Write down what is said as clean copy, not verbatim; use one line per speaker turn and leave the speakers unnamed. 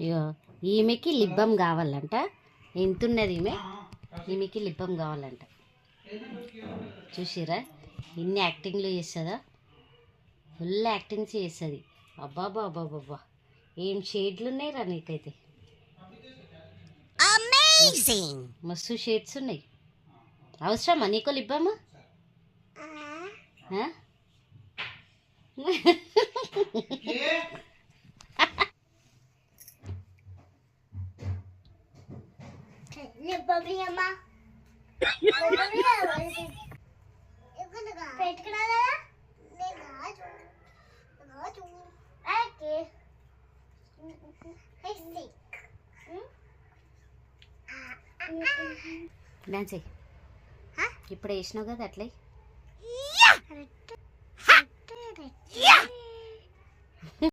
ఇగో ఈమెకి లిబ్బం కావాలంట. ఎంతున్నది ఈమెకి లిబ్బం కావాలంట. చూసిరా ఇన్ని యాక్టింగ్లు చేస్తుందా, ఫుల్ యాక్టింగ్స్ చేస్తుంది. అబ్బాబా అబ్బాబాబా ఏం షేడ్లు ఉన్నాయి రా నీకైతే, మస్తు షేడ్స్ ఉన్నాయి. అవసరమా నీకో లిబ్బము? డాన్స్ ఇప్పుడు వేసినావు కదా అట్లే.